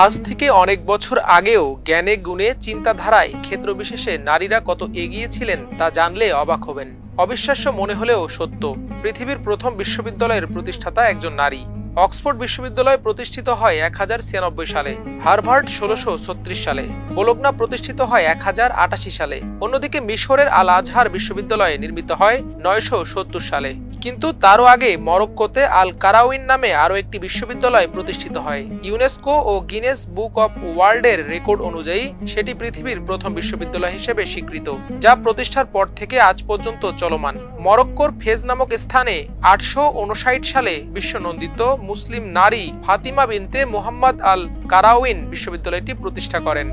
আজ থেকে অনেক বছর আগেও জ্ঞানে গুণে চিন্তাধারায় ক্ষেত্রবিশেষে নারীরা কত এগিয়ে ছিলেন তা জানলে অবাক হবেন। অবিশ্বাস্য মনে হলেও সত্য, পৃথিবীর প্রথম বিশ্ববিদ্যালয়ের প্রতিষ্ঠাতা একজন নারী। অক্সফোর্ড বিশ্ববিদ্যালয় প্রতিষ্ঠিত হয় 1096 সালে, হার্ভার্ড 1636 সালে, বোলোগনা প্রতিষ্ঠিত হয় 1088 সালে। অন্যদিকে মিশরের আল আজহার বিশ্ববিদ্যালয় নির্মিত হয় 970 সালে। কিন্তু তারও আগে মরক্কোতে আল কারাউইন নামে আরও একটি বিশ্ববিদ্যালয় প্রতিষ্ঠিত হয়। ইউনেস্কো ও গিনেস বুক অব ওয়ার্ল্ডের রেকর্ড অনুযায়ী সেটি পৃথিবীর প্রথম বিশ্ববিদ্যালয় হিসেবে স্বীকৃত, যা প্রতিষ্ঠার পর থেকে আজ পর্যন্ত চলমান। মরক্কোর ফেজ নামক স্থানে 859 সালে বিশ্বনন্দিত মুসলিম নারী ফাতিমা বিনতে মুহাম্মদ আল কারাউইন বিশ্ববিদ্যালয়টি প্রতিষ্ঠা করেন।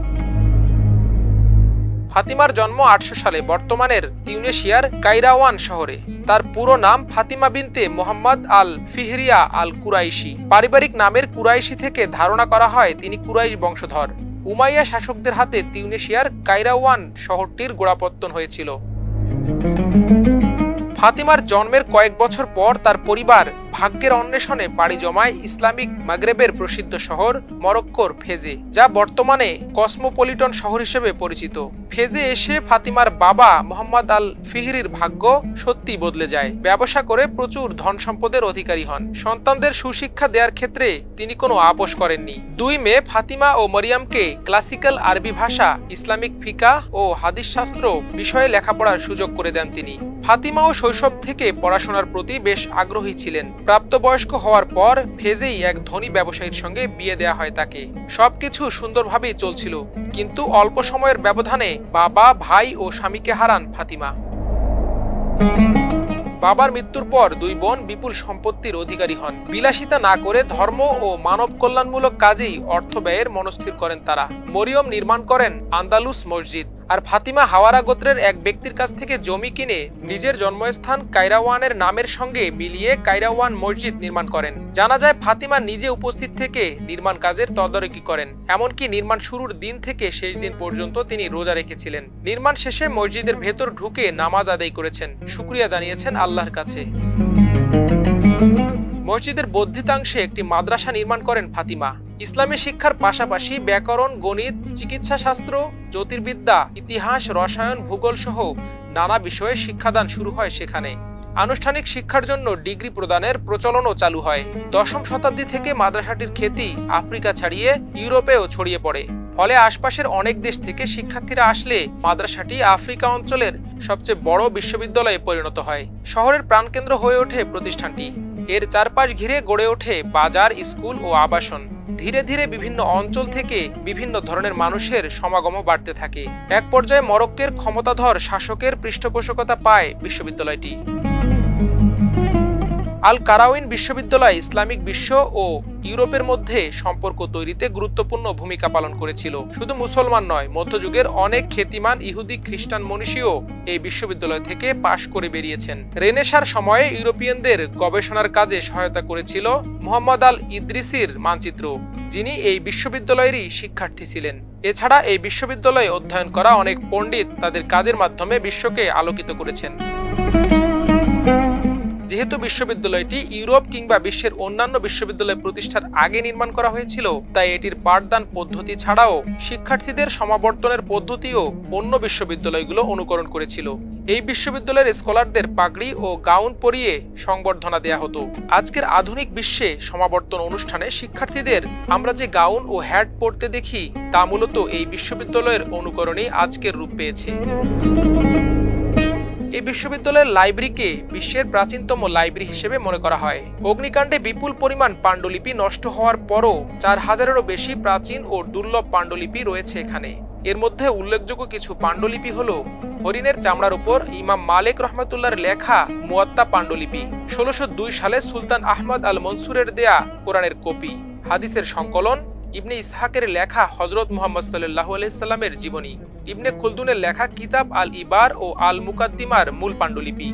ফাতিমার জন্ম 800 সালে বর্তমানের তিউনেশিয়ার কাইরাওয়ান শহরে। তার পুরো নাম ফাতিমা বিনতে মুহাম্মদ আল ফিহরিয়া আল কুরাইশি। পারিবারিক নামের কুরাইশি থেকে ধারণা করা হয় তিনি কুরাইশ বংশধর। উমাইয়া শাসকদের হাতে তিউনেশিয়ার কাইরাওয়ান শহরটির গোড়াপত্তন হয়েছিল। ফাতিমার জন্মের কয়েক বছর পর তার পরিবার ভাগ্যের অন্বেষণে পাড়ি জমায় ইসলামিক মাগরেবের প্রসিদ্ধ শহর মরক্কোর ফেজে, যা বর্তমানে কসমোপলিটন শহর হিসেবে পরিচিত। ফেজে এসে ফাতিমার বাবা মোহাম্মদ আল ফিহরির ভাগ্য সত্যি বদলে যায়। ব্যবসা করে প্রচুর ধন সম্পদের অধিকারী হন। সন্তানদের সুশিক্ষা দেওয়ার ক্ষেত্রে তিনি কোনো আপোষ করেননি। দুই মেয়ে ফাতিমা ও মরিয়ামকে ক্লাসিক্যাল আরবি ভাষা, ইসলামিক ফিকাহ ও হাদিস শাস্ত্র বিষয়ে লেখাপড়ার সুযোগ করে দেন তিনি। ফাতিমাও শৈশব থেকে পড়াশোনার প্রতি বেশ আগ্রহী ছিলেন। প্রাপ্তবয়স্ক হওয়ার পর ফেজেই এক ধনী ব্যবসায়ীর সঙ্গে বিয়ে দেয়া হয় তাকে। সবকিছু সুন্দরভাবেই চলছিল, কিন্তু অল্প সময়ের ব্যবধানে বাবা, ভাই ও স্বামীকে হারান ফাতিমা। বাবার মৃত্যুর পর দুই বোন বিপুল সম্পত্তির অধিকারী হন। বিলাসিতা না করে ধর্ম ও মানব কল্যাণমূলক কাজেই অর্থ ব্যয়ের মনস্থির করেন তারা। মরিয়ম নির্মাণ করেন আন্দালুস মসজিদ, আর ফাতিমা হাওয়ারা গোত্রের এক ব্যক্তির কাছ থেকে জমি কিনে নিজের জন্মস্থান কাইরাওয়ানের নামের সঙ্গে মিলিয়ে কাইরাওয়ান মসজিদ নির্মাণ করেন। জানা যায় ফাতিমা নিজে উপস্থিত থেকে নির্মাণ কাজের তদারকি করেন। এমনকি নির্মাণ শুরুর দিন থেকে শেষ দিন পর্যন্ত তিনি রোজা রেখেছিলেন। নির্মাণ শেষে মসজিদের ভেতর ঢুকে নামাজ আদায় করেছেন, শুকরিয়া জানিয়েছেন আল্লাহর কাছে। মসজিদের বর্ধিতাংশে একটি মাদ্রাসা নির্মাণ করেন ফাতিমা। ইসলামী শিক্ষার পাশাপাশি ব্যাকরণ, গণিত, চিকিৎসা শাস্ত্র, জ্যোতির্বিদ্যা, ইতিহাস, রসায়ন, ভূগোল সহ নানা বিষয়ে শিক্ষাদান শুরু হয় সেখানে। আনুষ্ঠানিক শিক্ষার জন্য ডিগ্রি প্রদানের প্রচলনও চালু হয়। 10ম শতাব্দী থেকে মাদ্রাসাটির খ্যাতি আফ্রিকা ছাড়িয়ে ইউরোপেও ছড়িয়ে পড়ে। ফলে আশপাশের অনেক দেশ থেকে শিক্ষার্থীরা আসলে মাদ্রাসাটি আফ্রিকা অঞ্চলের সবচেয়ে বড় বিশ্ববিদ্যালয়ে পরিণত হয়। শহরের প্রাণকেন্দ্র হয়ে ওঠে প্রতিষ্ঠানটি। এর চারপাশ ঘিরে গড়ে ওঠে বাজার, স্কুল ও আবাসন। ধীরে ধীরে বিভিন্ন অঞ্চল থেকে বিভিন্ন ধরনের মানুষের সমাগমও বাড়তে থাকে। এক পর্যায়ে মরক্কোর ক্ষমতাধর শাসকের পৃষ্ঠপোষকতা পায় বিশ্ববিদ্যালয়টি। আল কারাউইন বিশ্ববিদ্যালয় ইসলামিক বিশ্ব ও ইউরোপের মধ্যে সম্পর্ক তৈরিতে গুরুত্বপূর্ণ ভূমিকা পালন করেছিল। শুধু মুসলমান নয়, মধ্যযুগের অনেক খ্যাতিমান ইহুদি খ্রিস্টান মনীষীও এই বিশ্ববিদ্যালয় থেকে পাশ করে বেরিয়েছেন। রেনেসার সময়ে ইউরোপিয়ানদের গবেষণার কাজে সহায়তা করেছিল মুহাম্মদ আল ইদ্রিসির মানচিত্র, যিনি এই বিশ্ববিদ্যালয়েরই শিক্ষার্থী ছিলেন। এছাড়া এই বিশ্ববিদ্যালয়ে অধ্যয়ন করা অনেক পণ্ডিত তাদের কাজের মাধ্যমে বিশ্বকে আলোকিত করেছেন। যেহেতু বিশ্ববিদ্যালয়টি ইউরোপ কিংবা বিশ্বের অন্যান্য বিশ্ববিদ্যালয় প্রতিষ্ঠার আগে নির্মাণ করা হয়েছিল, তাই এটির পাঠদান পদ্ধতি ছাড়াও শিক্ষার্থীদের সমাবর্তনের পদ্ধতিও অন্য বিশ্ববিদ্যালয়গুলো অনুকরণ করেছিল। এই বিশ্ববিদ্যালয়ের স্কলারদের পাগড়ি ও গাউন পরিয়ে সংবর্ধনা দেয়া হতো। আজকের আধুনিক বিশ্বে সমাবর্তন অনুষ্ঠানে শিক্ষার্থীদের আমরা যে গাউন ও হ্যাট পরতে দেখি, তা মূলত এই বিশ্ববিদ্যালয়ের অনুকরণেই আজকের রূপ পেয়েছে। এই বিশ্ববিদ্যালয়ের লাইব্রেরিকে বিশ্বের প্রাচীনতম লাইব্রেরি হিসেবে মনে করা হয়। অগ্নিকাণ্ডে বিপুল পরিমাণ পাণ্ডুলিপি নষ্ট হওয়ার পরও 4000-এরও বেশি প্রাচীন ও দুর্লভ পাণ্ডুলিপি রয়েছে এখানে। এর মধ্যে উল্লেখযোগ্য কিছু পাণ্ডুলিপি হল হরিণের চামড়ার উপর ইমাম মালিক রহমতুল্লাহর লেখা মুয়াত্তা পাণ্ডুলিপি, 1602 সালে সুলতান আহমদ আল মনসুরের দেয়া কোরআনের কপি, হাদিসের সংকলন, ইবনে ইসহাকের লেখা হযরত মুহাম্মদ সাল্লাল্লাহু আলাইহি সাল্লামের জীবনী, ইবনে খুলদুনের লেখা কিতাব আল ইবার ও আল মুকাদ্দিমার মূল পাণ্ডুলিপি।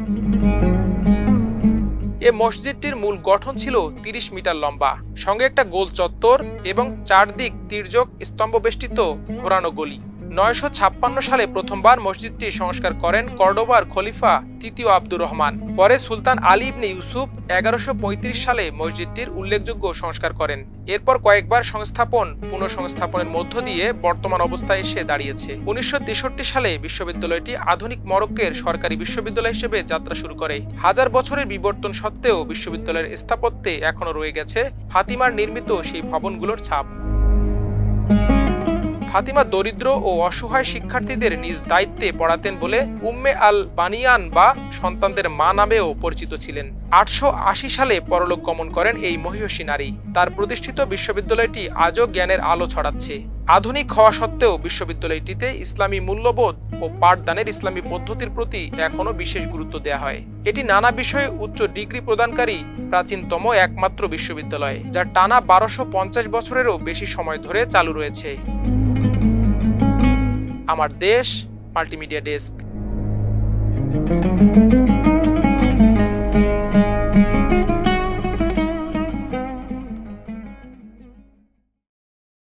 এ মসজিদটির মূল গঠন ছিল 30 মিটার লম্বা, সঙ্গে একটা গোল চত্বর এবং চারদিক তির্যক স্তম্ভ বেষ্টিত ঘোরানো গলি। 956 সালে প্রথমবার মসজিদটি সংস্কার করেন কর্ডোবার খলিফা তৃতীয় আব্দুর রহমান। পরে সুলতান আলী ইবনে ইউসুফ 1135 সালে মসজিদটির উল্লেখযোগ্য সংস্কার করেন। এরপর কয়েকবার পুনঃসংস্থাপনের মধ্য দিয়ে বর্তমান অবস্থায় এসে দাঁড়িয়েছে। 1963 সালে বিশ্ববিদ্যালয়টি আধুনিক মরক্কোর সরকারি বিশ্ববিদ্যালয় হিসেবে যাত্রা শুরু করে। হাজার বছরের বিবর্তন সত্ত্বেও বিশ্ববিদ্যালয়ের স্থাপত্যে এখনো রয়ে গেছে ফাতিমার নির্মিত সেই ভবনগুলোর ছাপ। ফাতিমা দরিদ্র ও অসহায় শিক্ষার্থীদের নিজ দায়িত্বে পড়াতেন বলে উম্মে আল বানিয়ান বা সন্তানদের মা নামেও পরিচিত ছিলেন। 880 সালে পরলোক গমন করেন এই মহিয়সী নারী। তার প্রতিষ্ঠিত বিশ্ববিদ্যালয়টি আজও জ্ঞানের আলো ছড়াচ্ছে। আধুনিক হওয়া সত্ত্বেও বিশ্ববিদ্যালয়টিতে ইসলামী মূল্যবোধ ও পাঠদানের ইসলামী পদ্ধতির প্রতি এখনো বিশেষ গুরুত্ব দেওয়া হয়। এটি নানা বিষয়ে উচ্চ ডিগ্রি প্রদানকারী প্রাচীনতম একমাত্র বিশ্ববিদ্যালয়, যা টানা 1250 বছরেরও বেশি সময় ধরে চালু রয়েছে। আমার দেশ মাল্টিমিডিয়া ডেস্ক।